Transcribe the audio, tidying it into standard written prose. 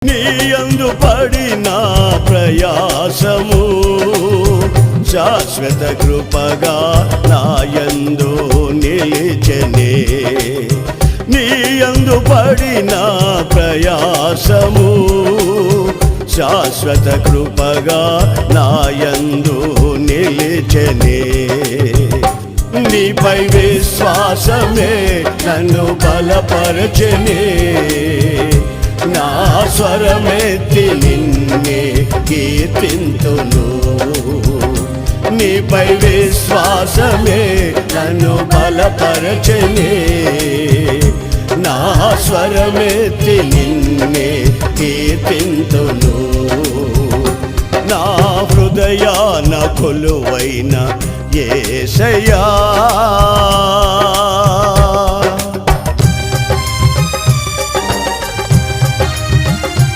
నీయందు పడిన ప్రయాసము శాశ్వత కృపగా నాయందు నిలిచెనే. నీయందు పడిన ప్రయాసము శాశ్వత కృపగా నాయందు నిలిచెనే. నీపై విశ్వాసమే నన్ను బలపరచెనే. నా స్వరమెత్తి నిన్నే కీర్తింతును. నీపై విశ్వాసమే నన్ను బలపరచెనే. నా స్వరమెత్తి నిన్నే కీర్తింతును. నా హృదయాన కొలువైన యేసయ్యా